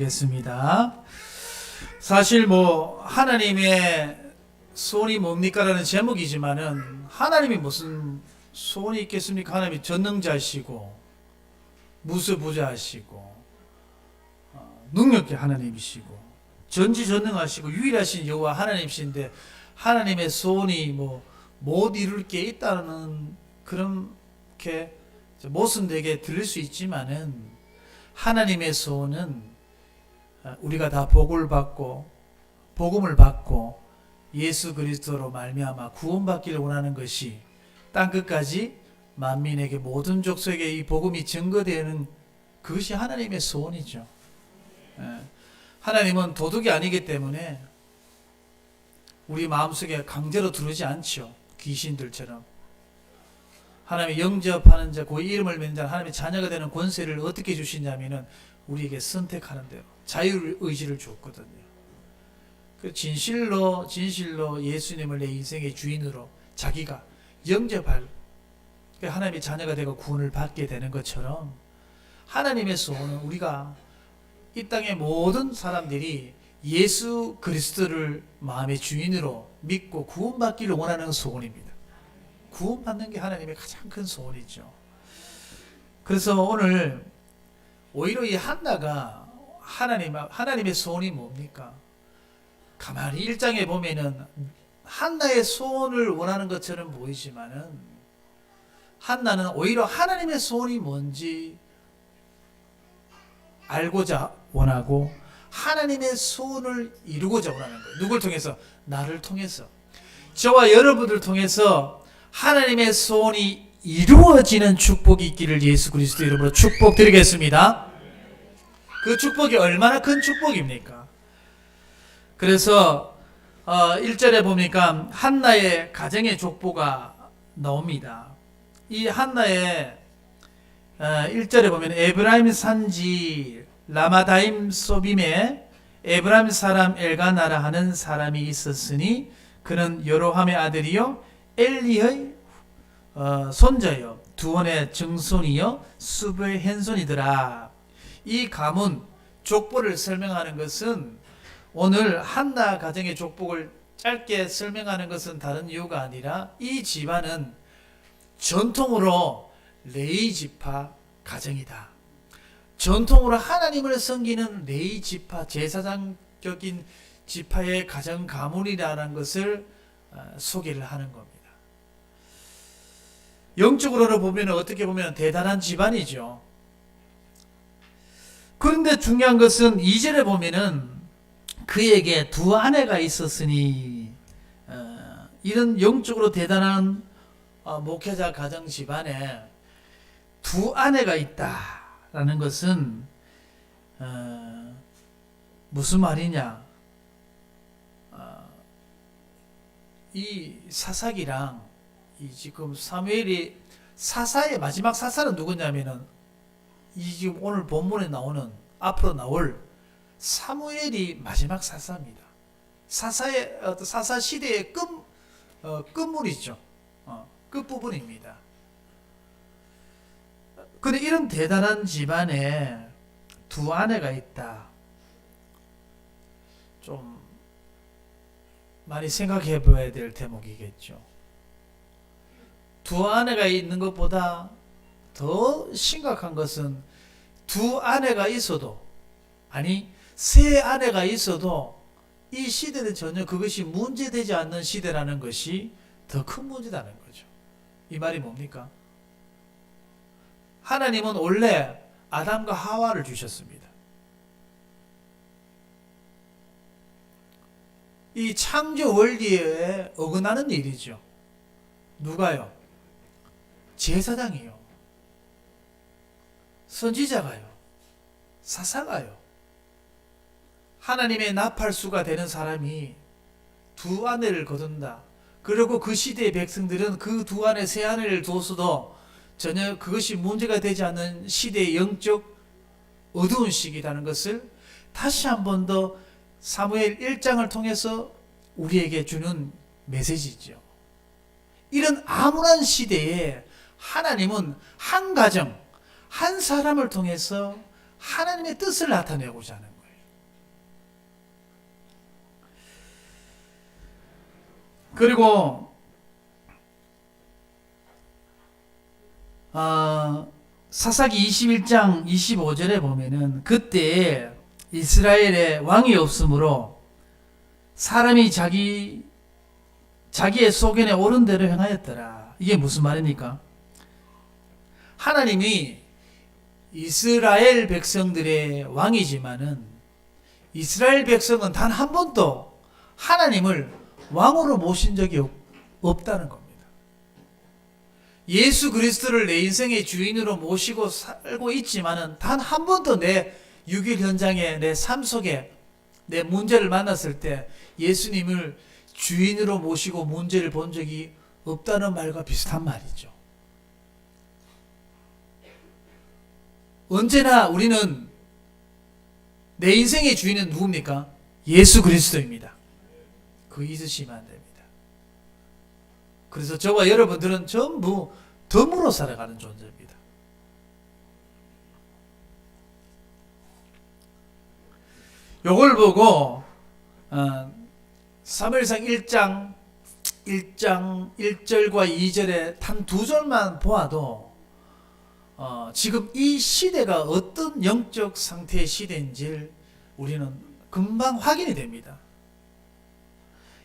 겠습니다. 사실 하나님의 소원이 뭡니까라는 제목이지만은 하나님이 무슨 소원이 있겠습니까? 하나님이 전능자시고 무소부자하시고 능력의 하나님이시고 전지전능하시고 유일하신 여호와 하나님이신데 하나님의 소원이 못 이룰 게 있다는 그렇게 모순되게 들릴 수 있지만은 하나님의 소원은 우리가 다 복을 받고 복음을 받고 예수 그리스도로 말미암아 구원받기를 원하는 것이 땅끝까지 만민에게 모든 족속에게 이 복음이 증거되는 그것이 하나님의 소원이죠. 하나님은 도둑이 아니기 때문에 우리 마음속에 강제로 들어오지 않죠. 귀신들처럼. 하나님이 영접하는 자, 그 이름을 믿는 자, 하나님의 자녀가 되는 권세를 어떻게 주시냐면은 우리에게 선택하는 대로 자유의지를 줬거든요. 그 진실로 예수님을 내 인생의 주인으로 자기가 영접할 하나님의 자녀가 되고 구원을 받게 되는 것처럼 하나님의 소원은 우리가 이 땅의 모든 사람들이 예수 그리스도를 마음의 주인으로 믿고 구원받기를 원하는 소원입니다. 구원받는 게 하나님의 가장 큰 소원이죠. 그래서 오늘 오히려 이 한나가 하나님의 소원이 뭡니까? 가만히 1장에 보면은 한나의 소원을 원하는 것처럼 보이지만은 한나는 오히려 하나님의 소원이 뭔지 알고자 원하고 하나님의 소원을 이루고자 원하는 거예요. 누굴 통해서? 나를 통해서. 저와 여러분들 통해서 하나님의 소원이 이루어지는 축복이 있기를 예수 그리스도 이름으로 축복드리겠습니다. 그 축복이 얼마나 큰 축복입니까? 그래서 1절에 보니까 한나의 가정의 족보가 나옵니다. 이 한나의 1절에 보면 에브라임 산지 라마다임 소빔에 에브라임 사람 엘가나라 하는 사람이 있었으니 그는 여로함의 아들이요 엘리의 손자요 두원의 증손이요 수브의 hen손이더라. 이 가문 족보를 설명하는 것은 오늘 한나 가정의 족보를 짧게 설명하는 것은 다른 이유가 아니라 이 집안은 전통으로 레위 지파 가정이다. 전통으로 하나님을 섬기는 레위 지파 제사장적인 지파의 가정 가문이라는 것을 소개를 하는 겁니다. 영적으로 보면 어떻게 보면 대단한 집안이죠. 그런데 중요한 것은 2절에 보면은 그에게 두 아내가 있었으니 이런 영적으로 대단한 목회자 가정 집안에 두 아내가 있다라는 것은 무슨 말이냐? 이 사사기랑 이 지금 사무엘이 사사의 마지막 사사는 누구냐면은 이 지금 오늘 본문에 나오는 앞으로 나올 사무엘이 마지막 사사입니다. 사사 시대의 끝물이죠. 끝부분입니다. 그런데 이런 대단한 집안에 두 아내가 있다. 좀 많이 생각해 봐야 될 대목이겠죠. 두 아내가 있는 것보다 더 심각한 것은 두 아내가 있어도 세 아내가 있어도 이 시대는 전혀 그것이 문제되지 않는 시대라는 것이 더 큰 문제라는 거죠. 이 말이 뭡니까? 하나님은 원래 아담과 하와를 주셨습니다. 이 창조 원리에 어긋나는 일이죠. 누가요? 제사장이요. 선지자가요. 사사가요. 하나님의 나팔수가 되는 사람이 두 아내를 거둔다. 그리고 그 시대의 백성들은 그 두 아내 세 아내를 뒀어도 전혀 그것이 문제가 되지 않는 시대의 영적 어두운 시기라는 것을 다시 한 번 더 사무엘 1장을 통해서 우리에게 주는 메시지죠. 이런 암울한 시대에 하나님은 한 가정, 한 사람을 통해서 하나님의 뜻을 나타내고자 하는 거예요. 그리고 사사기 21장 25절에 보면은 그때 이스라엘에 왕이 없으므로 사람이 자기의 소견에 옳은 대로 행하였더라. 이게 무슨 말입니까? 하나님이 이스라엘 백성들의 왕이지만은 이스라엘 백성은 단 한 번도 하나님을 왕으로 모신 적이 없다는 겁니다. 예수 그리스도를 내 인생의 주인으로 모시고 살고 있지만은 단 한 번도 내 6일 현장에 내 삶 속에 내 문제를 만났을 때 예수님을 주인으로 모시고 문제를 본 적이 없다는 말과 비슷한 말이죠. 언제나 우리는 내 인생의 주인은 누굽니까? 예수 그리스도입니다. 그 잊으시면 안 됩니다. 그래서 저와 여러분들은 전부 덤으로 살아가는 존재입니다. 요걸 보고 사무엘상 1장 1절과 2절에 단 두 절만 보아도 지금 이 시대가 어떤 영적 상태의 시대인지를 우리는 금방 확인이 됩니다.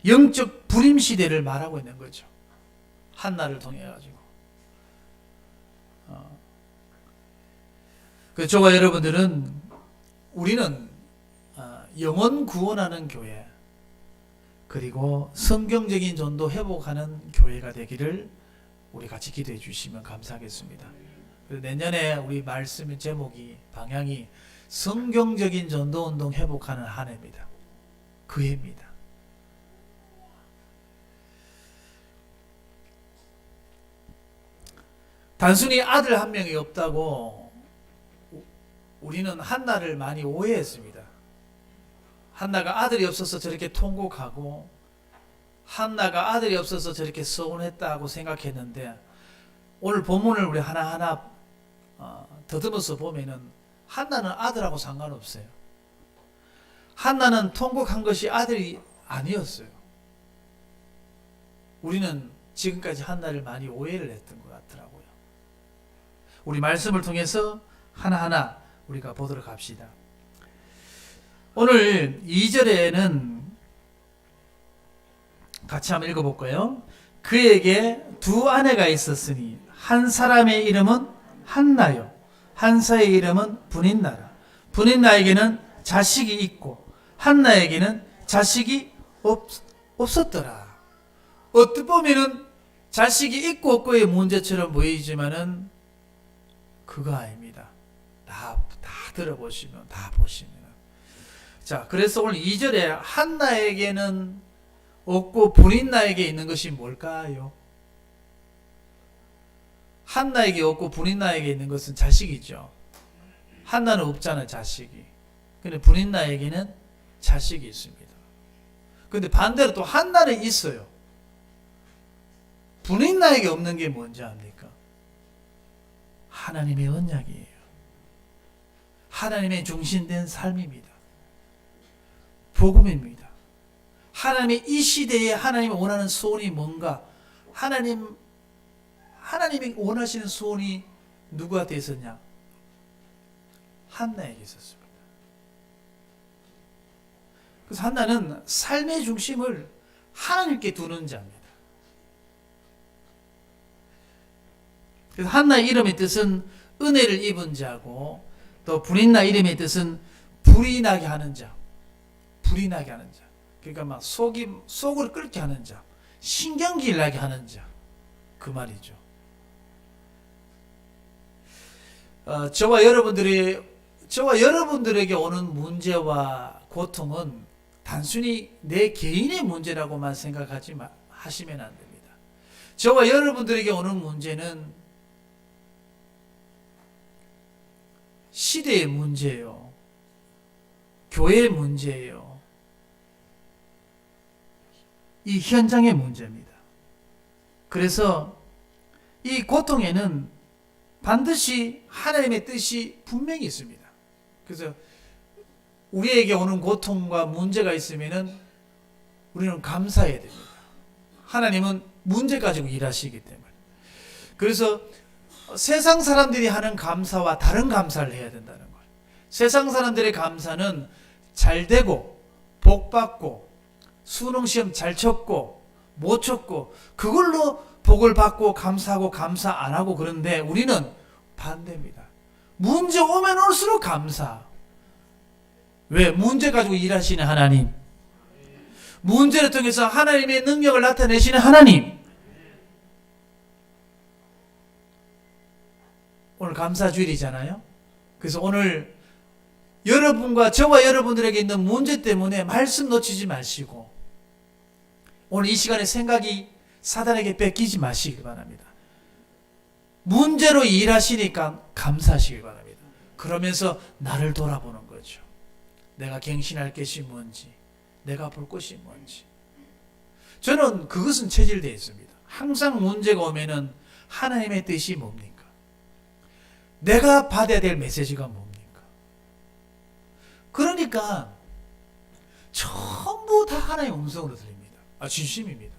영적 불임 시대를 말하고 있는 거죠. 한나를 통해 가지고. 그 저와 여러분들은 우리는 영혼 구원하는 교회 그리고 성경적인 전도 회복하는 교회가 되기를 우리 같이 기도해 주시면 감사하겠습니다. 내년에 우리 말씀의 제목이 방향이 성경적인 전도운동 회복하는 한 해입니다. 그 해입니다. 단순히 아들 한 명이 없다고 우리는 한나를 많이 오해했습니다. 한나가 아들이 없어서 저렇게 통곡하고 한나가 아들이 없어서 저렇게 서운했다고 생각했는데 오늘 본문을 우리 하나하나 더듬어서 보면은 한나는 아들하고 상관없어요. 한나는 통곡한 것이 아들이 아니었어요. 우리는 지금까지 한나를 많이 오해를 했던 것 같더라고요. 우리 말씀을 통해서 하나하나 우리가 보도록 합시다. 오늘 2절에는 같이 한번 읽어볼까요? 그에게 두 아내가 있었으니 한 사람의 이름은 한나요 한사의 이름은 분인나라. 분인나에게는 자식이 있고 한나에게는 자식이 없었더라. 어떻게 보면은 자식이 있고 없고의 문제처럼 보이지만은 그거 아닙니다. 다 들어보시면 다 보시면. 자, 그래서 오늘 2절에 한나에게는 없고 분인나에게 있는 것이 뭘까요? 한나에게 없고 분인나에게 있는 것은 자식이죠. 한나는 없잖아요, 자식이. 근데 분인나에게는 자식이 있습니다. 근데 반대로 또 한나는 있어요. 분인나에게 없는 게 뭔지 압니까? 하나님의 언약이에요. 하나님의 중심된 삶입니다. 복음입니다. 하나님의 이 시대에 하나님이 원하는 소원이 뭔가? 하나님이 원하시는 소원이 누구한테 있었냐? 한나에게 있었습니다. 그래서 한나는 삶의 중심을 하나님께 두는 자입니다. 그래서 한나의 이름의 뜻은 은혜를 입은 자고 또 분인나 이름의 뜻은 불이 나게 하는 자. 불이 나게 하는 자. 그러니까 막 속을 끓게 하는 자. 신경질 나게 하는 자. 그 말이죠. 저와 여러분들에게 오는 문제와 고통은 단순히 내 개인의 문제라고만 하시면 안 됩니다. 저와 여러분들에게 오는 문제는 시대의 문제예요. 교회의 문제예요. 이 현장의 문제입니다. 그래서 이 고통에는 반드시 하나님의 뜻이 분명히 있습니다. 그래서 우리에게 오는 고통과 문제가 있으면은 우리는 감사해야 됩니다. 하나님은 문제 가지고 일하시기 때문에. 그래서 세상 사람들이 하는 감사와 다른 감사를 해야 된다는 거예요. 세상 사람들의 감사는 잘 되고 복 받고 수능 시험 잘 쳤고 못 쳤고 그걸로 복을 받고 감사하고 감사 안 하고. 그런데 우리는 반대입니다. 문제 오면 올수록 감사. 왜? 문제 가지고 일하시는 하나님, 문제를 통해서 하나님의 능력을 나타내시는 하나님. 오늘 감사주일이잖아요. 그래서 오늘 여러분과 저와 여러분들에게 있는 문제 때문에 말씀 놓치지 마시고 오늘 이 시간에 생각이 사단에게 뺏기지 마시기 바랍니다. 문제로 일하시니까 감사하시기 바랍니다. 그러면서 나를 돌아보는 거죠. 내가 갱신할 것이 뭔지, 내가 볼 것이 뭔지. 저는 그것은 체질되어 있습니다. 항상 문제가 오면은 하나님의 뜻이 뭡니까? 내가 받아야 될 메시지가 뭡니까? 그러니까 전부 다 하나님의 음성으로 들립니다. 진심입니다.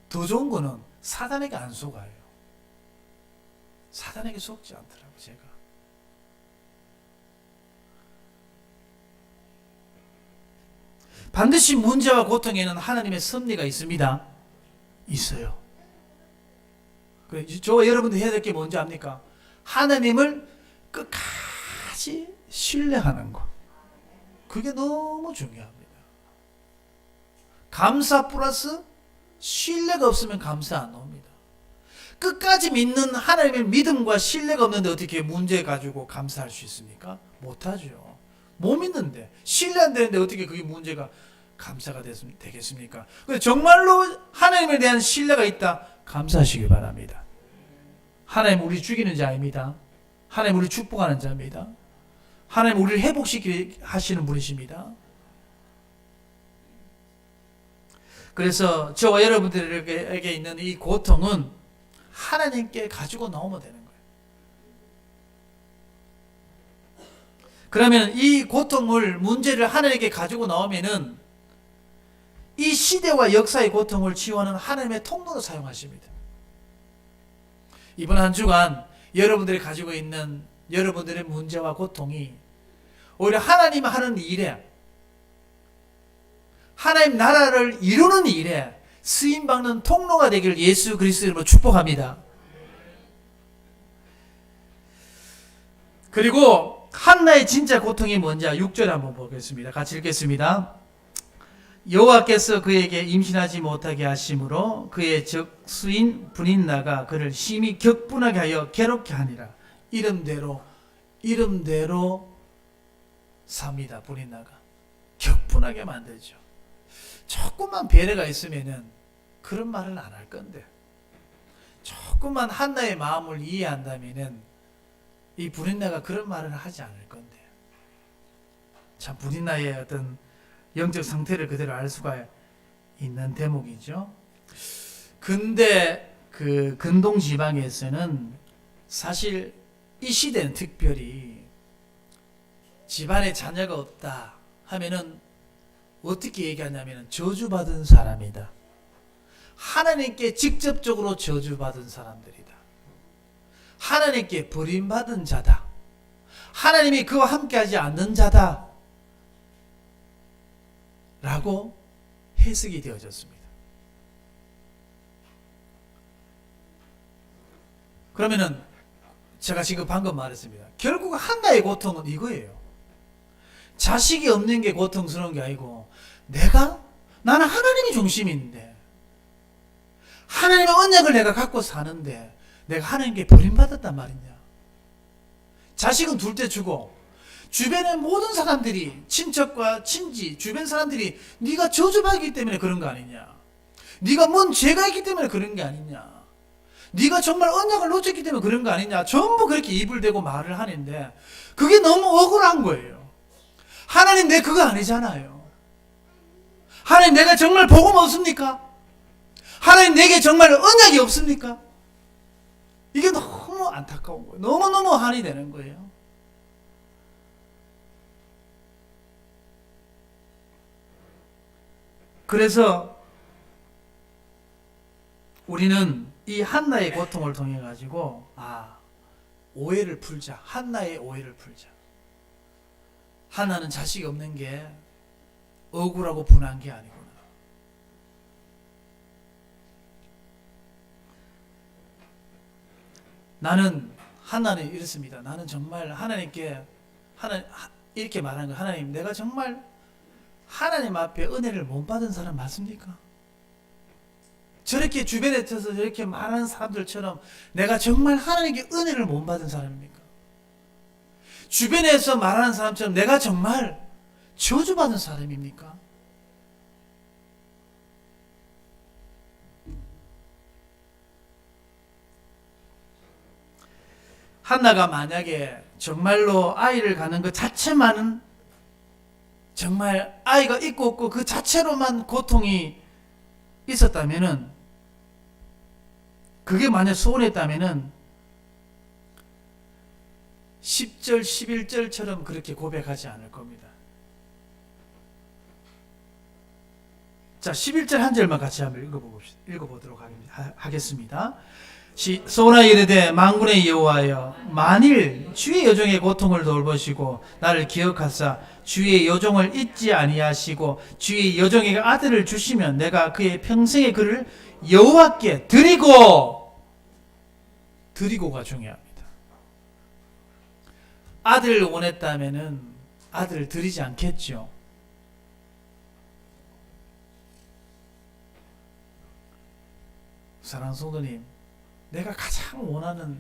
더 좋은 거는 사단에게 안 속아요. 사단에게 속지 않더라고요, 제가. 반드시 문제와 고통에는 하나님의 섭리가 있습니다. 있어요. 저와 여러분들 해야 될 게 뭔지 압니까? 하나님을 끝까지 신뢰하는 것. 그게 너무 중요합니다. 감사 플러스 신뢰가 없으면 감사 안 옵니다. 끝까지 믿는 하나님의 믿음과 신뢰가 없는데 어떻게 문제 가지고 감사할 수 있습니까? 못하죠. 못 믿는데, 신뢰 안 되는데 어떻게 그게 문제가 감사가 되겠습니까? 정말로 하나님에 대한 신뢰가 있다, 감사하시기 바랍니다. 하나님 우리 죽이는 자입니다. 하나님 우리 축복하는 자입니다. 하나님 우리를 회복시키게 하시는 분이십니다. 그래서 저와 여러분들에게 있는 이 고통은 하나님께 가지고 나오면 되는 거예요. 그러면 이 고통을, 문제를 하나님께 가지고 나오면은 이 시대와 역사의 고통을 치유하는 하나님의 통로로 사용하십니다. 이번 한 주간 여러분들이 가지고 있는 여러분들의 문제와 고통이 오히려 하나님 하는 일에, 하나님 나라를 이루는 일에 쓰임받는 통로가 되기를 예수 그리스도 이름으로 축복합니다. 그리고 한나의 진짜 고통이 뭔지 6절에 한번 보겠습니다. 같이 읽겠습니다. 여호와께서 그에게 임신하지 못하게 하심으로 그의 적수인 브린나가 그를 심히 격분하게 하여 괴롭게 하니라. 이름대로 삽니다. 브린나가 격분하게 만들죠. 조금만 배려가 있으면은 그런 말을 안 할 건데, 조금만 한나의 마음을 이해한다면은 이 브린나가 그런 말을 하지 않을 건데. 참 브린나의 어떤 영적 상태를 그대로 알 수가 있는 대목이죠. 근데 그 근동 지방에서는 사실 이 시대는 특별히 집안에 자녀가 없다 하면은 어떻게 얘기하냐면 저주받은 사람이다. 하나님께 직접적으로 저주받은 사람들이다. 하나님께 버림받은 자다. 하나님이 그와 함께하지 않는 자다. 라고 해석이 되어졌습니다. 그러면은 제가 지금 방금 말했습니다. 결국 한나의 고통은 이거예요. 자식이 없는 게 고통스러운 게 아니고, 나는 하나님이 중심인데, 하나님의 언약을 내가 갖고 사는데 내가 하나님께 버림받았단 말이냐. 자식은 둘째 주고 주변의 모든 사람들이, 친척과 친지, 주변 사람들이 네가 저주받기 때문에 그런 거 아니냐, 네가 뭔 죄가 있기 때문에 그런 게 아니냐, 네가 정말 언약을 놓쳤기 때문에 그런 거 아니냐, 전부 그렇게 입을 대고 말을 하는데 그게 너무 억울한 거예요. 하나님, 내 그거 아니잖아요. 하나님, 내가 정말 복음 없습니까? 하나님, 내게 정말 언약이 없습니까? 이게 너무 안타까운 거예요. 너무너무 한이 되는 거예요. 그래서 우리는 이 한나의 고통을 통해 가지고 오해를 풀자. 한나의 오해를 풀자. 한나는 자식이 없는 게 억울하고 분한 게 아니구나. 한나는 이렇습니다. 나는 정말 하나님께 이렇게 말하는 거예요. 하나님, 내가 정말 하나님 앞에 은혜를 못 받은 사람 맞습니까? 저렇게 주변에 있어서 저렇게 말하는 사람들처럼 내가 정말 하나님께 은혜를 못 받은 사람입니까? 주변에서 말하는 사람처럼 내가 정말 저주받은 사람입니까? 한나가 만약에 정말로 아이를 가는 것 자체만은 정말 아이가 있고 없고 그 자체로만 고통이 있었다면은, 그게 만약 소원했다면은 10절 11절처럼 그렇게 고백하지 않을 겁니다. 자, 11절 한 절만 같이 한번 읽어보도록 하겠습니다. 소원하여 이르되 만군의 여호와여, 만일 주의 여종의 고통을 돌보시고 나를 기억하사 주의 여종을 잊지 아니하시고 주의 여종에게 아들을 주시면 내가 그의 평생의 그를 여호와께 드리고가 중요합니다. 아들을 원했다면은 아들을 드리지 않겠죠. 사랑하는 성도님, 내가 가장 원하는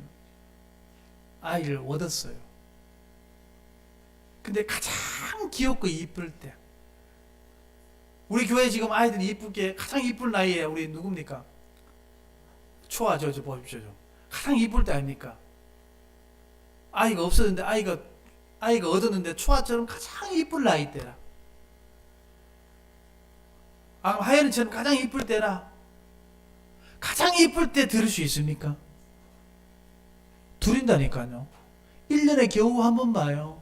아이를 얻었어요. 근데 가장 귀엽고 이쁠 때, 우리 교회 지금 아이들이 이쁘게 가장 이쁠 나이에 우리 누굽니까? 초아 저 보십시오. 가장 이쁠 때 아닙니까? 아이가 없었는데 아이가 얻었는데 초아처럼 가장 이쁠 나이 때라. 하연이처럼 가장 이쁠 때라. 가장 이쁠 때 들을 수 있습니까? 드린다니까요. 1년에 겨우 한 번 봐요.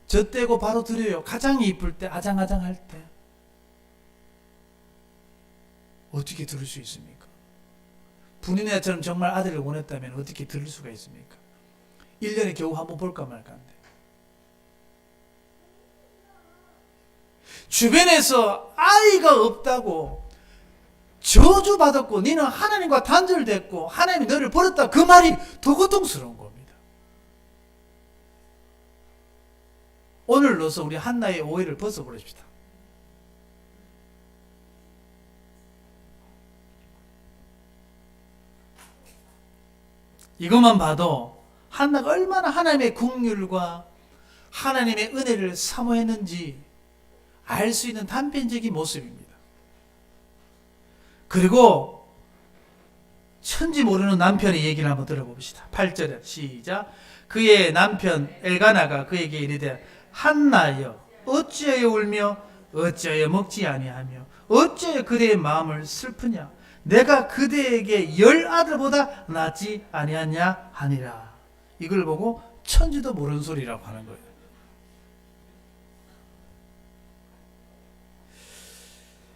저 떼고 바로 드려요. 가장 이쁠 때, 아장아장할 때. 어떻게 들을 수 있습니까? 분인애처럼 정말 아들을 원했다면 어떻게 들을 수가 있습니까? 1년에 겨우 한 번 볼까 말까인데. 주변에서 아이가 없다고 저주받았고 너는 하나님과 단절됐고 하나님이 너를 버렸다, 그 말이 더 고통스러운 겁니다. 오늘로서 우리 한나의 오해를 벗어버립시다. 이것만 봐도 한나가 얼마나 하나님의 긍휼과 하나님의 은혜를 사모했는지 알 수 있는 단편적인 모습입니다. 그리고 천지 모르는 남편의 얘기를 한번 들어봅시다. 8절에 시작. 그의 남편 엘가나가 그에게 이르되 한나여, 어찌하여 울며 어찌하여 먹지 아니하며 어찌하여 그대의 마음을 슬프냐? 내가 그대에게 10아들보다 낫지 아니하냐 하니라. 이걸 보고 천지도 모르는 소리라고 하는 거예요.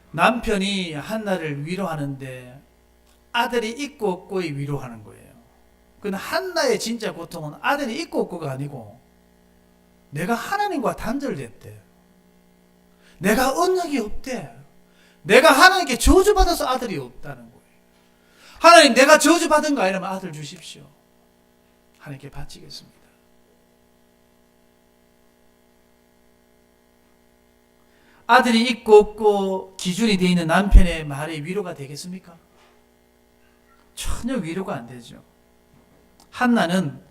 남편이 한나를 위로하는데 아들이 있고 없고의 위로하는 거예요. 근데 한나의 진짜 고통은 아들이 있고 없고가 아니고 내가 하나님과 단절됐대. 내가 언약이 없대. 내가 하나님께 저주받아서 아들이 없다는 거예요. 하나님, 내가 저주받은 거 아니라면 아들 주십시오. 하나님께 바치겠습니다. 아들이 있고 없고 기준이 되어 있는 남편의 말이 위로가 되겠습니까? 전혀 위로가 안 되죠. 한나는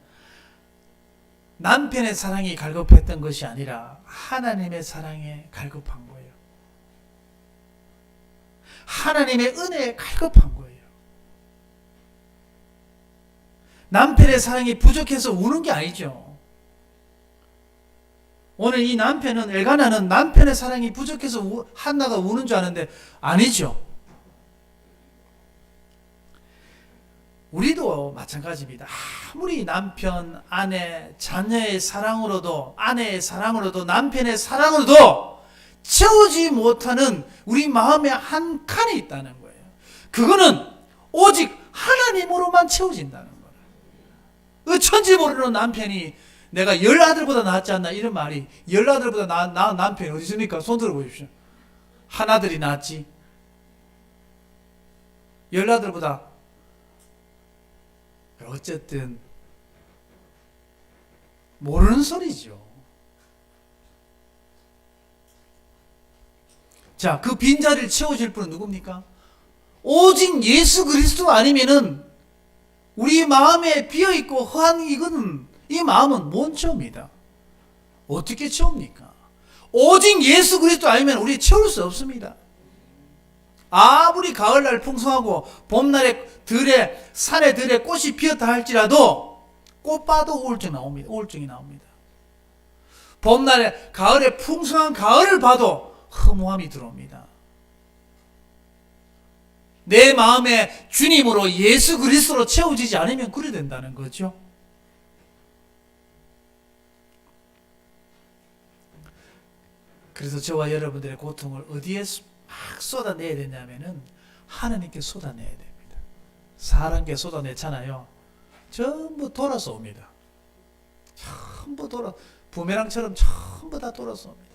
남편의 사랑이 갈급했던 것이 아니라 하나님의 사랑에 갈급한 거예요. 하나님의 은혜에 갈급한 거예요. 남편의 사랑이 부족해서 우는 게 아니죠. 오늘 이 남편은, 엘가나는 남편의 사랑이 부족해서 한나가 우는 줄 아는데 아니죠. 우리도 마찬가지입니다. 아무리 남편, 아내, 자녀의 사랑으로도, 아내의 사랑으로도, 남편의 사랑으로도 채우지 못하는 우리 마음의 한 칸이 있다는 거예요. 그거는 오직 하나님으로만 채워진다는 거예요. 어쩐지 모르는 남편이 내가 10아들보다 낫지 않나 이런 말이 10아들보다 나은 남편이 어디 있습니까? 손 들어보십시오. 하나들이 낫지. 10아들보다 어쨌든 모르는 소리죠. 자, 그 빈자리를 채워줄 분은 누굽니까? 오직 예수 그리스도 아니면은 우리 마음에 비어있고 허한 이거는 이 마음은 못 채웁니다. 어떻게 채웁니까? 오직 예수 그리스도 아니면 우리 채울 수 없습니다. 아무리 가을날 풍성하고 봄날에 들에 산에 들에 꽃이 피었다 할지라도 꽃 봐도 우울증이 나옵니다. 봄날에 가을에 풍성한 가을을 봐도 허무함이 들어옵니다. 내 마음에 주님으로 예수 그리스도로 채워지지 않으면 그래 된다는 거죠. 그래서 저와 여러분들의 고통을 어디에 막 쏟아내야 되냐면은 하나님께 쏟아내야 됩니다. 사람께 쏟아내잖아요. 전부 돌아서 옵니다. 전부 부메랑처럼 전부 다 돌아서 옵니다.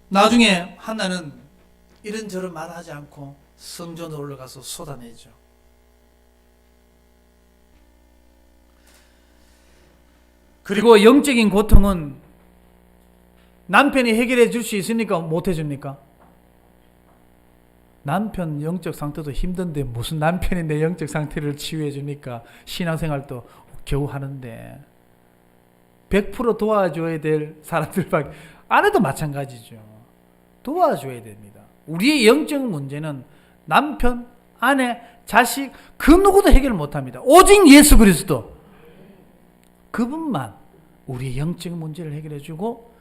나중에 한나는 이런저런 말하지 않고 성전으로 올라가서 쏟아내죠. 그리고 영적인 고통은 남편이 해결해 줄 수 있으니까 못 해줍니까? 남편 영적 상태도 힘든데 무슨 남편이 내 영적 상태를 치유해 줍니까? 신앙생활도 겨우 하는데 100% 도와줘야 될 사람들밖에 안 해도 마찬가지죠. 도와줘야 됩니다. 우리의 영적 문제는 남편, 아내, 자식 그 누구도 해결 못합니다. 오직 예수 그리스도 그분만 우리의 영적 문제를 해결해주고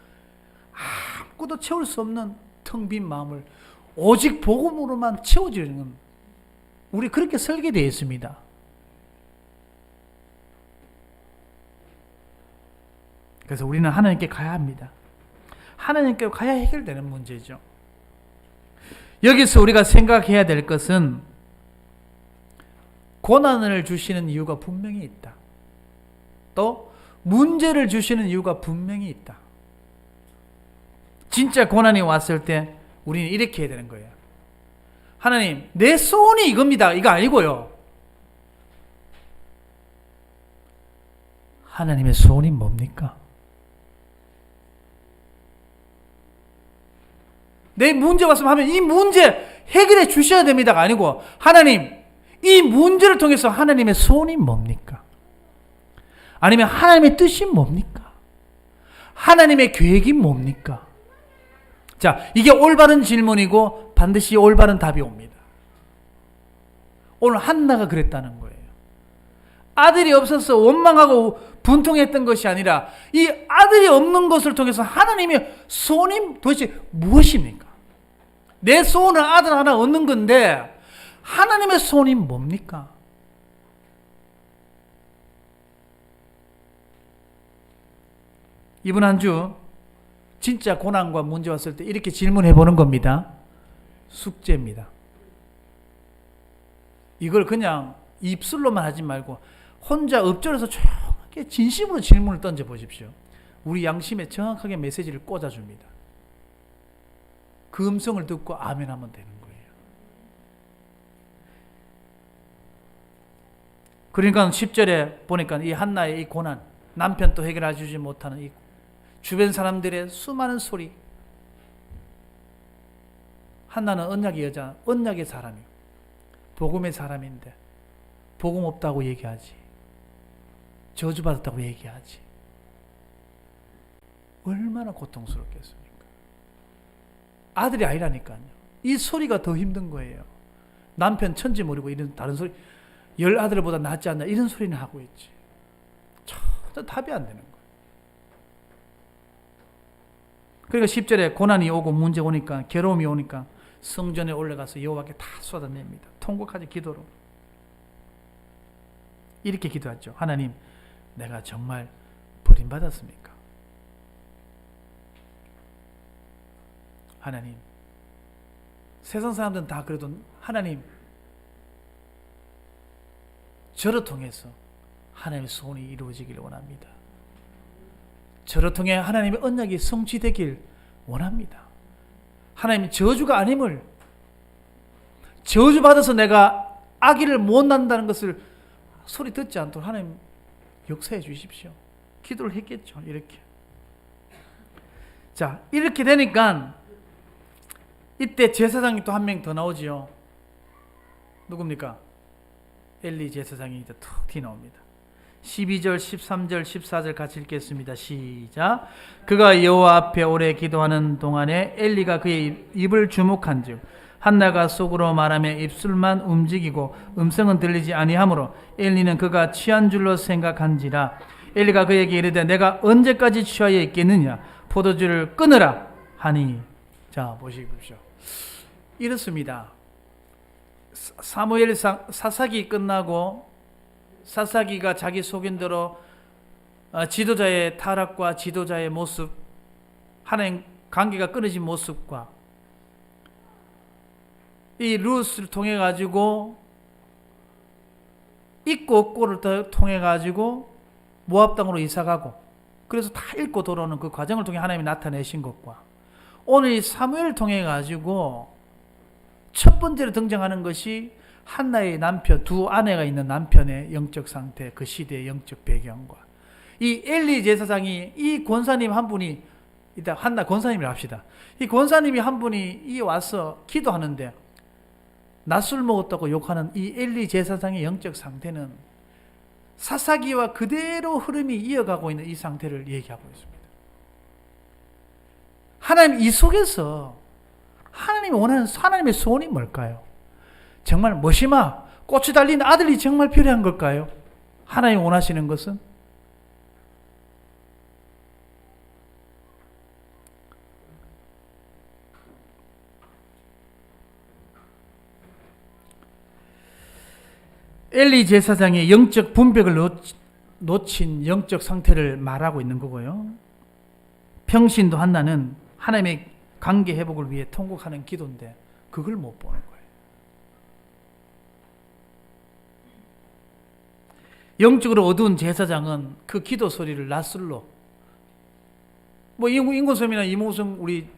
아무것도 채울 수 없는 텅 빈 마음을 오직 복음으로만 채워주는, 우리 그렇게 설계되어 있습니다. 그래서 우리는 하나님께 가야 합니다. 하나님께 가야 해결되는 문제죠. 여기서 우리가 생각해야 될 것은 고난을 주시는 이유가 분명히 있다. 또 문제를 주시는 이유가 분명히 있다. 진짜 고난이 왔을 때 우리는 이렇게 해야 되는 거예요. 하나님, 내 소원이 이겁니다. 이거 아니고요. 하나님의 소원이 뭡니까? 내 문제 왔으면 하면 이 문제 해결해 주셔야 됩니다가 아니고, 하나님, 이 문제를 통해서 하나님의 소원이 뭡니까? 아니면 하나님의 뜻이 뭡니까? 하나님의 계획이 뭡니까? 자, 이게 올바른 질문이고 반드시 올바른 답이 옵니다. 오늘 한나가 그랬다는 거예요. 아들이 없어서 원망하고 분통했던 것이 아니라 이 아들이 없는 것을 통해서 하나님의 소원이 도대체 무엇입니까? 내 소원은 아들 하나 얻는 건데 하나님의 소원이 뭡니까? 이번 한 주 진짜 고난과 문제 왔을 때 이렇게 질문해 보는 겁니다. 숙제입니다. 이걸 그냥 입술로만 하지 말고 혼자 엎드려서 조용하게 진심으로 질문을 던져 보십시오. 우리 양심에 정확하게 메시지를 꽂아줍니다. 그 음성을 듣고 아멘 하면 되는 거예요. 그러니까 10절에 보니까 이 한나의 이 고난, 남편도 해결해 주지 못하는 이 주변 사람들의 수많은 소리. 한나는 언약의 여자, 언약의 사람이에요. 복음의 사람인데 복음 없다고 얘기하지, 저주받았다고 얘기하지. 얼마나 고통스럽겠습니까? 아들이 아니라니까요. 이 소리가 더 힘든 거예요. 남편 천지모르고 이런 다른 소리, 10아들보다 낫지 않나 이런 소리는 하고 있지. 전혀 답이 안 되는 거예요. 그러니까 10절에 고난이 오고 문제 오니까, 괴로움이 오니까 성전에 올라가서 여호와께 다 쏟아냅니다. 통곡하지 기도로. 이렇게 기도하죠. 하나님, 내가 정말 버림받았습니까? 하나님, 세상 사람들은 다 그래도 하나님, 저를 통해서 하나님의 소원이 이루어지길 원합니다. 저를 통해 하나님의 언약이 성취되길 원합니다. 하나님, 저주가 아님을, 저주받아서 내가 아기를 못 낳는다는 것을 소리 듣지 않도록 하나님 역사해 주십시오. 기도를 했겠죠. 이렇게. 자, 이렇게 되니까 이때 제사장이 또 한 명 더 나오지요. 누굽니까? 엘리 제사장이 이제 툭 튀어나옵니다. 12절, 13절, 14절 같이 읽겠습니다. 시작. 그가 여호와 앞에 오래 기도하는 동안에 엘리가 그의 입을 주목한즉 한나가 속으로 말하며 입술만 움직이고 음성은 들리지 아니하므로 엘리는 그가 취한 줄로 생각한지라. 엘리가 그에게 이르되 내가 언제까지 취하여 있겠느냐, 포도주를 끊으라 하니. 자, 보십시오. 이렇습니다. 사무엘상 사사기 끝나고 사사기가 자기 소견대로 지도자의 타락과 지도자의 모습, 하나님 관계가 끊어진 모습과 이 룻을 통해 가지고 있고 없고를 통해 가지고 모압 땅으로 이사 가고, 그래서 다 읽고 돌아오는 그 과정을 통해 하나님이 나타내신 것과 오늘 이 사무엘을 통해 가지고 첫 번째로 등장하는 것이 한나의 남편, 두 아내가 있는 남편의 영적 상태, 그 시대의 영적 배경과 이 엘리 제사장이, 이 권사님 한 분이, 일단 한나 권사님이라 합시다. 이 권사님이 한 분이 이 와서 기도하는데 낮술 먹었다고 욕하는 이 엘리 제사장의 영적 상태는 사사기와 그대로 흐름이 이어가고 있는 이 상태를 얘기하고 있습니다. 하나님, 이 속에서 하나님이 원하는 하나님의 소원이 뭘까요? 정말 머시마, 꽃이 달린 아들이 정말 필요한 걸까요? 하나님이 원하시는 것은? 엘리 제사장의 영적 분별을 놓친 영적 상태를 말하고 있는 거고요. 평신도 한나는 하나님의 관계 회복을 위해 통곡하는 기도인데 그걸 못 보는 거예요. 영적으로 어두운 제사장은 그 기도 소리를 낯설로, 뭐 인권소님이나 이무승 우리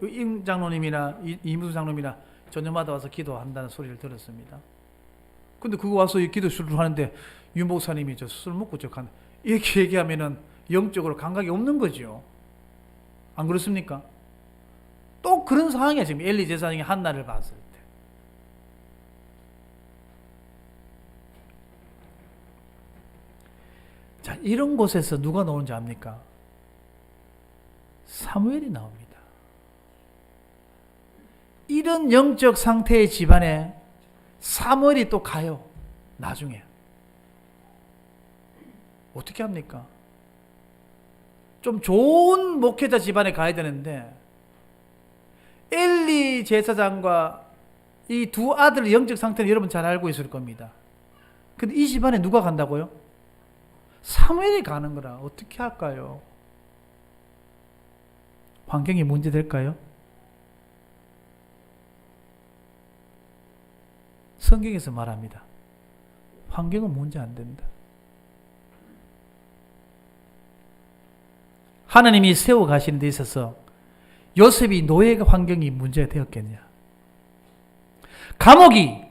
임 장로님이나 이무승 장로님이나 저녁마다 와서 기도한다는 소리를 들었습니다. 근데 그거 와서 이 기도 수를 하는데 윤 목사님이 저 술 먹고 척한 이렇게 얘기하면은 영적으로 감각이 없는 거죠. 안 그렇습니까? 또 그런 상황이야 지금 엘리 제사장이 한나를 봤을 때. 자, 이런 곳에서 누가 나오는지 압니까? 사무엘이 나옵니다. 이런 영적 상태의 집안에 사무엘이 또 가요. 나중에 어떻게 합니까? 좀 좋은 목회자 집안에 가야 되는데 엘리 제사장과 이 두 아들의 영적 상태는 여러분 잘 알고 있을 겁니다. 근데 이 집안에 누가 간다고요? 사무엘이 가는 거라. 어떻게 할까요? 환경이 문제될까요? 성경에서 말합니다. 환경은 문제 안 된다. 하나님이 세워 가시는 데 있어서 요셉이 노예 환경이 문제가 되었겠냐? 감옥이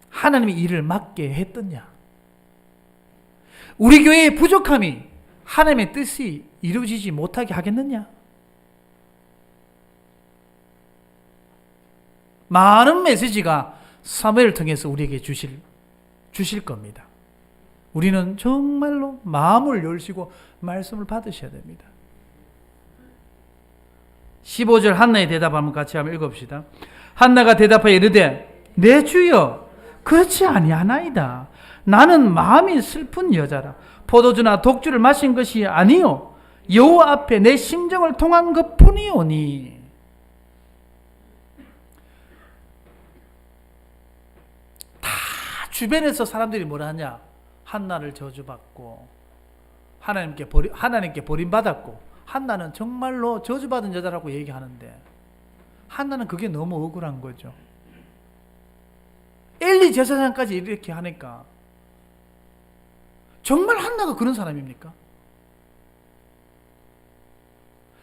하나님이 일을 맡게 했더냐? 우리 교회의 부족함이 하나님의 뜻이 이루어지지 못하게 하겠느냐? 많은 메시지가 사무엘을 통해서 우리에게 주실 겁니다. 우리는 정말로 마음을 열시고 말씀을 받으셔야 됩니다. 15절 한나의 대답 한번 같이 한번 읽어봅시다. 한나가 대답하여 이르되 내 주여 그렇지 아니하나이다. 나는 마음이 슬픈 여자라. 포도주나 독주를 마신 것이 아니요 여호와 앞에 내 심정을 통한 것뿐이오니. 다 주변에서 사람들이 뭐라 하냐? 한나를 저주받고 하나님께 버림받았고 한나는 정말로 저주받은 여자라고 얘기하는데 한나는 그게 너무 억울한 거죠. 엘리 제사장까지 이렇게 하니까 정말 한나가 그런 사람입니까?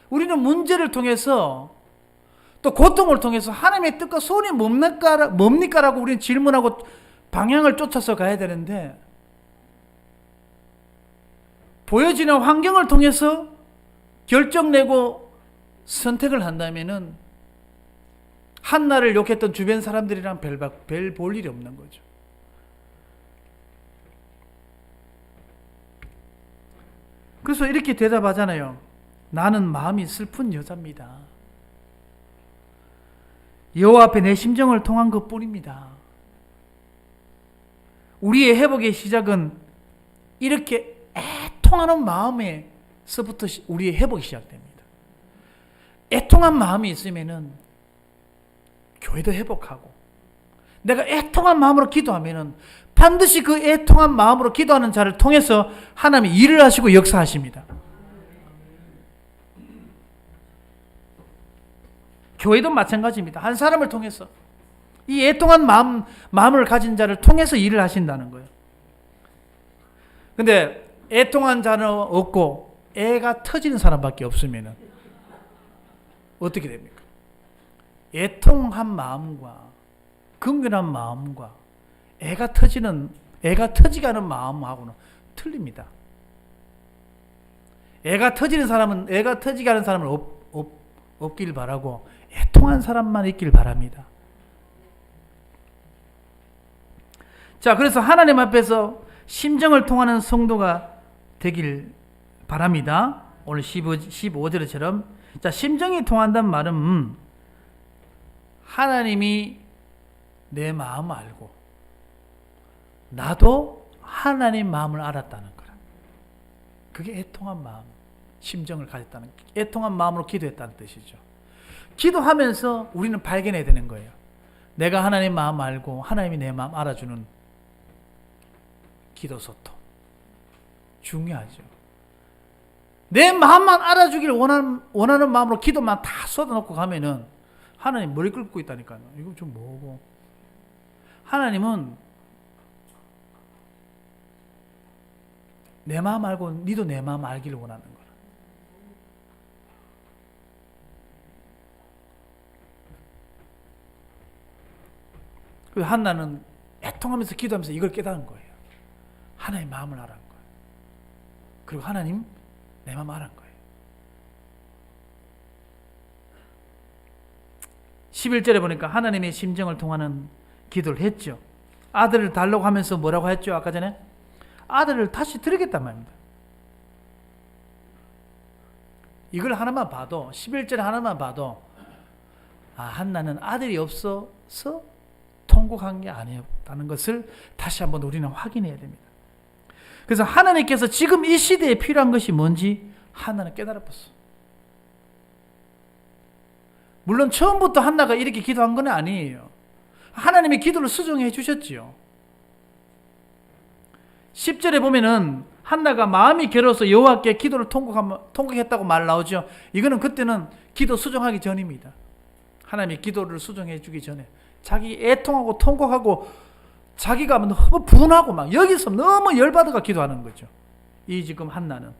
우리는 문제를 통해서 또 고통을 통해서 하나님의 뜻과 소원이 뭡니까라고 우리는 질문하고 방향을 쫓아서 가야 되는데, 보여지는 환경을 통해서 결정내고 선택을 한다면은 한나를 욕했던 주변 사람들이랑 별 볼 일이 없는 거죠. 그래서 이렇게 대답하잖아요. 나는 마음이 슬픈 여자입니다. 여호와 앞에 내 심정을 통한 것뿐입니다. 우리의 회복의 시작은 이렇게 애통하는 마음에서부터 우리의 회복이 시작됩니다. 애통한 마음이 있으면은 교회도 회복하고, 내가 애통한 마음으로 기도하면은 반드시 그 애통한 마음으로 기도하는 자를 통해서 하나님이 일을 하시고 역사하십니다. 교회도 마찬가지입니다. 한 사람을 통해서, 이 애통한 마음을 가진 자를 통해서 일을 하신다는 거예요. 근데 애통한 자는 없고 애가 터지는 사람밖에 없으면 어떻게 됩니까? 애통한 마음과 긍휼한 마음과 애가 터지게 하는 마음하고는 틀립니다. 애가 터지게 하는 사람은 없길 바라고 애통한 사람만 있길 바랍니다. 자, 그래서 하나님 앞에서 심정을 통하는 성도가 되길 바랍니다. 오늘 15절처럼. 자, 심정이 통한다는 말은 하나님이 내 마음을 알고 나도 하나님 마음을 알았다는 거라. 그게 애통한 마음, 심정을 가졌다는, 애통한 마음으로 기도했다는 뜻이죠. 기도하면서 우리는 발견해야 되는 거예요. 내가 하나님 마음 알고 하나님이 내 마음 알아주는 기도 소통. 중요하죠. 내 마음만 알아주기를 원하는 마음으로 기도만 다 쏟아놓고 가면은 하나님 머리 긁고 있다니까요. 이거 좀 뭐고. 하나님은 내 마음 알고 니도 내 마음 알기를 원하는 거라. 그래서 한나는 애통하면서 기도하면서 이걸 깨달은 거예요. 하나님 마음을 알아는 거예요. 그리고 하나님 내 마음 알아는 거예요. 11절에 보니까 하나님의 심정을 통하는 기도를 했죠. 아들을 달라고 하면서 뭐라고 했죠? 아까 전에 아들을 다시 드리겠단 말입니다. 이걸 하나만 봐도, 11절 하나만 봐도 한나는 아들이 없어서 통곡한 게 아니었다는 것을 다시 한번 우리는 확인해야 됩니다. 그래서 하나님께서 지금 이 시대에 필요한 것이 뭔지 한나는 깨달았어. 물론 처음부터 한나가 이렇게 기도한 건 아니에요. 하나님이 기도를 수정해 주셨지요. 10절에 보면은 한나가 마음이 괴로워서 여호와께 기도를 통곡했다고 말 나오죠. 이거는 그때는 기도 수정하기 전입니다. 하나님이 기도를 수정해 주기 전에 자기 애통하고 통곡하고 자기가 너무 분하고 막 여기서 너무 열받아가 기도하는 거죠. 이 지금 한나는.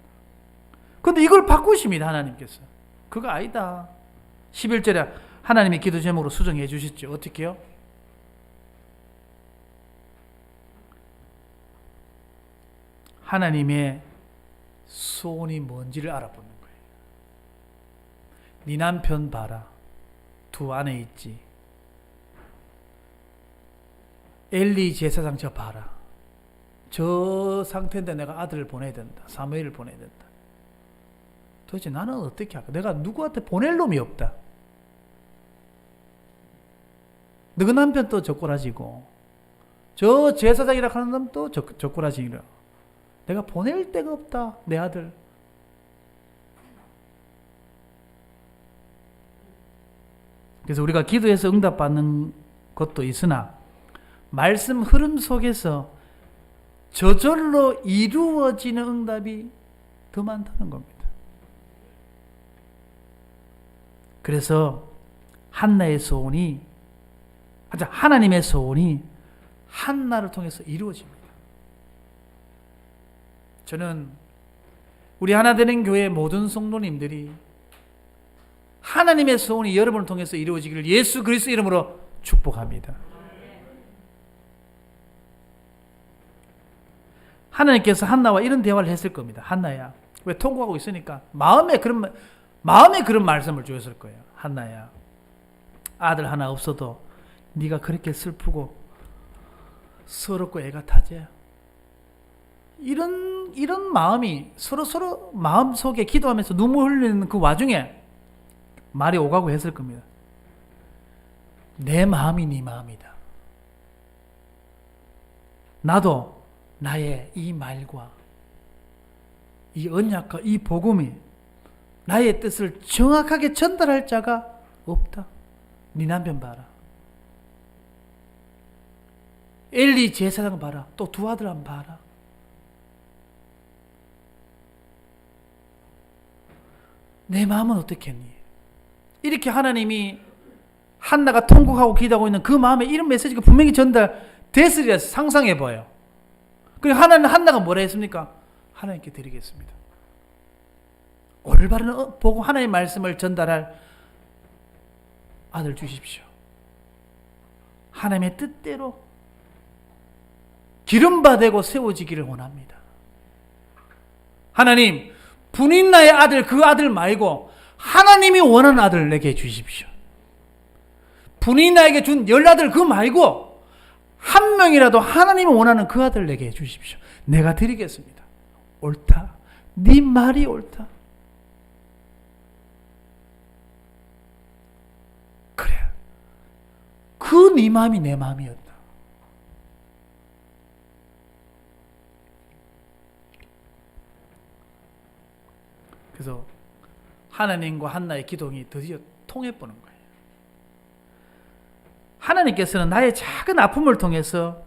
근데 이걸 바꾸십니다. 하나님께서. 그거 아니다. 11절에 하나님이 기도 제목으로 수정해 주셨죠. 어떻게 해요? 하나님의 소원이 뭔지를 알아보는 거예요. 네 남편 봐라. 두 아내 있지. 엘리 제사장 저 봐라. 저 상태인데 내가 아들을 보내야 된다. 사무엘을 보내야 된다. 도대체 나는 어떻게 할까? 내가 누구한테 보낼 놈이 없다. 너그 남편 또 젓꼬라지고 저 제사장이라 하는 놈 또 젓꼬라지고 내가 보낼 데가 없다. 내 아들. 그래서 우리가 기도해서 응답받는 것도 있으나 말씀 흐름 속에서 저절로 이루어지는 응답이 더 많다는 겁니다. 그래서 한나의 소원이, 하나님의 소원이 한나를 통해서 이루어집니다. 저는 우리 하나되는 교회 모든 성도님들이 하나님의 소원이 여러분을 통해서 이루어지기를 예수 그리스도 이름으로 축복합니다. 하나님께서 한나와 이런 대화를 했을 겁니다. 한나야, 왜 통곡하고 있으니까 마음에 그런 말씀을 주셨을 거예요. 한나야, 아들 하나 없어도 네가 그렇게 슬프고 서럽고 애가 타지? 이런 마음이 서로 마음속에 기도하면서 눈물 흘리는 그 와중에 말이 오가고 했을 겁니다. 내 마음이 네 마음이다. 나도 나의 이 말과 이 언약과 이 복음이 나의 뜻을 정확하게 전달할 자가 없다. 네 남편 봐라. 엘리 제사장 봐라. 또 두 아들 한번 봐라. 내 마음은 어떻겠니? 이렇게 하나님이 한나가 통곡하고 기도하고 있는 그 마음에 이런 메시지가 분명히 전달됐으리라 상상해 봐요. 그리고 한나가 뭐라 했습니까? 하나님께 드리겠습니다. 올바른 보고 하나님의 말씀을 전달할 아들 주십시오. 하나님의 뜻대로 기름바되고 세워지기를 원합니다. 하나님, 분인나의 아들, 그 아들 말고 하나님이 원하는 아들 내게 주십시오. 분인나에게 준 10아들 그 말고 한 명이라도 하나님이 원하는 그 아들 내게 주십시오. 내가 드리겠습니다. 옳다. 네 말이 옳다. 그래. 그 네 마음이 내 마음이었다. 그래서 하나님과 한나의 기도가 드디어 통해보는 거예요. 하나님께서는 나의 작은 아픔을 통해서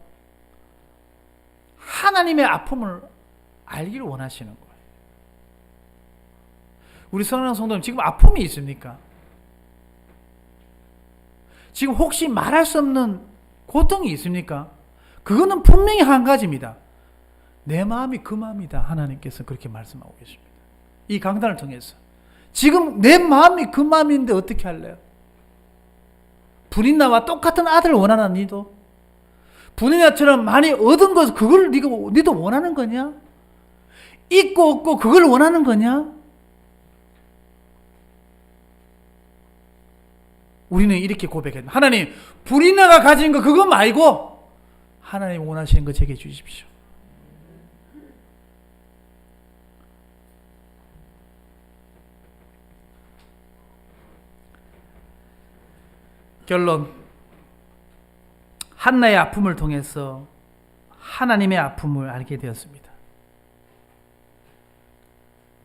하나님의 아픔을 알기를 원하시는 거예요. 우리 사랑하는 성도님, 지금 아픔이 있습니까? 지금 혹시 말할 수 없는 고통이 있습니까? 그거는 분명히 한 가지입니다. 내 마음이 그 마음이다. 하나님께서 그렇게 말씀하고 계십니다. 이 강단을 통해서. 지금 내 마음이 그 마음인데 어떻게 할래요? 분인나와 똑같은 아들을 원하나 니도? 분인나처럼 많이 얻은 것 그걸 니도 원하는 거냐? 있고 없고 그걸 원하는 거냐? 우리는 이렇게 고백했다. 하나님, 분인나가 가진 거 그거 말고 하나님 원하시는 거 제게 주십시오. 결론, 한나의 아픔을 통해서 하나님의 아픔을 알게 되었습니다.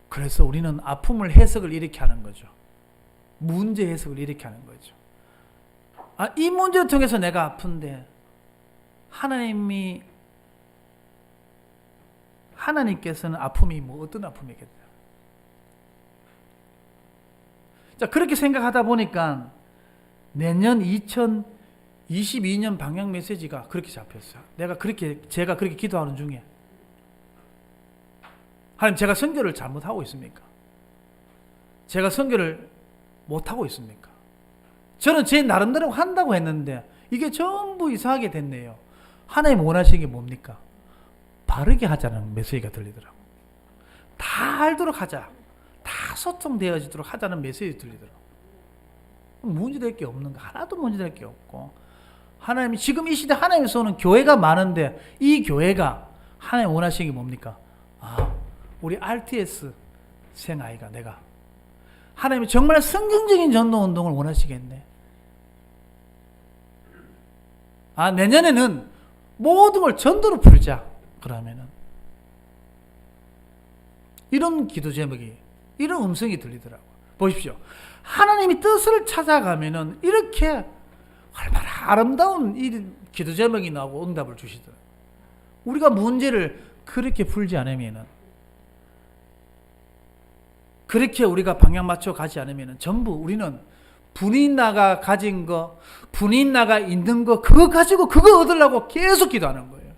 그래서 우리는 아픔을 해석을 이렇게 하는 거죠. 문제 해석을 이렇게 하는 거죠. 이 문제를 통해서 내가 아픈데 하나님께서는 아픔이 어떤 아픔이겠냐. 자, 그렇게 생각하다 보니까 내년 2022년 방향 메시지가 그렇게 잡혔어요. 제가 그렇게 기도하는 중에 하나님, 제가 선교를 잘못하고 있습니까? 제가 선교를 못하고 있습니까? 저는 제 나름대로 한다고 했는데 이게 전부 이상하게 됐네요. 하나님 원하시는 게 뭡니까? 바르게 하자는 메시지가 들리더라고요. 다 알도록 하자. 다 소통되어지도록 하자는 메시지 들리더라고요. 문제될 게 없는 거 하나도 문제될 게 없고, 하나님이 지금 이 시대 하나님께서 오는 교회가 많은데 이 교회가 하나님 원하시는 게 뭡니까? 우리 RTS 생아이가 내가 하나님이 정말 성경적인 전도 운동을 원하시겠네. 내년에는 모든 걸 전도로 풀자. 그러면은 이런 기도 제목이, 이런 음성이 들리더라고요. 보십시오. 하나님이 뜻을 찾아가면은 이렇게 얼마나 아름다운 이 기도 제목이 나오고 응답을 주시더라고요. 우리가 문제를 그렇게 풀지 않으면은, 그렇게 우리가 방향 맞춰 가지 않으면은 전부 우리는 분인나가 가진 거, 분인나가 있는 거, 그거 가지고 그거 얻으려고 계속 기도하는 거예요.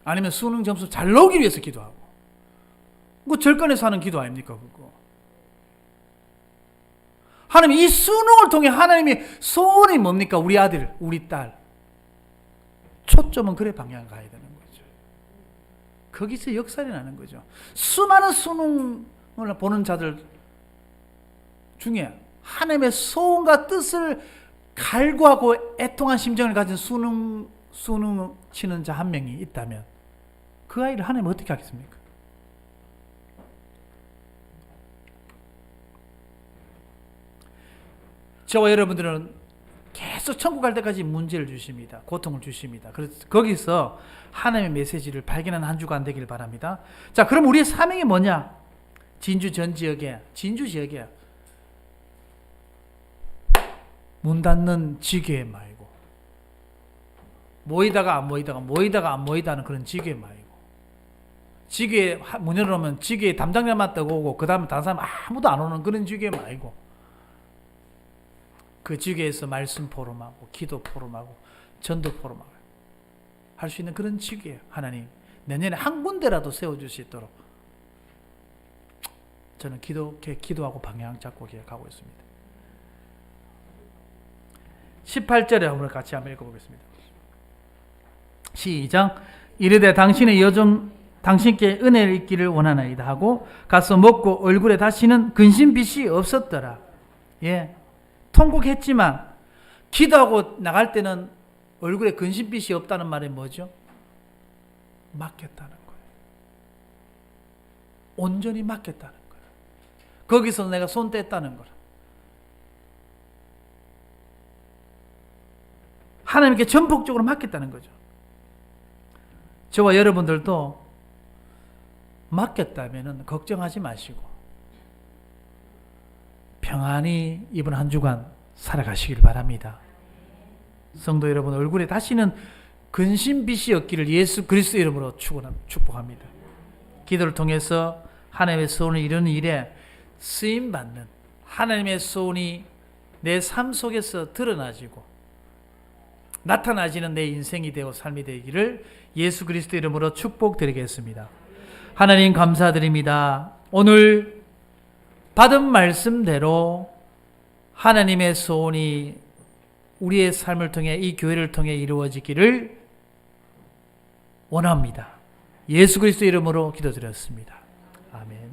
아니면 수능 점수 잘 나오기 위해서 기도하고. 그거 절간에서 하는 기도 아닙니까, 그거? 하나님, 이 수능을 통해 하나님의 소원이 뭡니까? 우리 아들, 우리 딸. 초점은 그래 방향 가야 되는 거죠. 거기서 역살이 나는 거죠. 수많은 수능을 보는 자들 중에 하나님의 소원과 뜻을 갈구하고 애통한 심정을 가진 수능 치는 자 한 명이 있다면 그 아이를 하나님 어떻게 하겠습니까? 저와 여러분들은 계속 천국 갈 때까지 문제를 주십니다. 고통을 주십니다. 그래서 거기서 하나님의 메시지를 발견하는 한 주가 되길 바랍니다. 자, 그럼 우리의 사명이 뭐냐? 진주 전 지역에, 진주 지역에 문 닫는 지교에 말고, 모이다가 안 모이다가, 모이다가 안 모이다는 그런 지교에 말고, 지교에 문 열어놓으면 지교에 담당자만 뜨고 오고, 그 다음에 다른 사람 아무도 안 오는 그런 지교에 말고, 그 지교에서 말씀 포럼하고, 기도 포럼하고, 전도 포럼하고 할 수 있는 그런 지교예요. 하나님, 내년에 한 군데라도 세워줄 수 있도록 저는 기도하고 방향 잡고 가고 있습니다. 18절에 한번 같이 한번 읽어보겠습니다. 시작. 이르되 당신의 여종 당신께 은혜를 입기를 원하나이다 하고 가서 먹고 얼굴에 다시는 근심빛이 없었더라. 예, 통곡했지만 기도하고 나갈 때는 얼굴에 근심빛이 없다는 말이 뭐죠? 맡겼다는 거예요. 온전히 맡겼다는 거예요. 거기서 내가 손 뗐다는 거예요. 하나님께 전폭적으로 맡겼다는 거죠. 저와 여러분들도 맡겼다면 걱정하지 마시고 평안히 이번 한 주간 살아가시길 바랍니다. 성도 여러분, 얼굴에 다시는 근심빛이 없기를 예수 그리스도 이름으로 축복합니다. 기도를 통해서 하나님의 소원을 이루는 일에 쓰임받는 하나님의 소원이 내 삶 속에서 드러나지고 나타나지는 내 인생이 되고 삶이 되기를 예수 그리스도 이름으로 축복드리겠습니다. 하나님 감사드립니다. 오늘 받은 말씀대로 하나님의 소원이 우리의 삶을 통해 이 교회를 통해 이루어지기를 원합니다. 예수 그리스도 이름으로 기도드렸습니다. 아멘.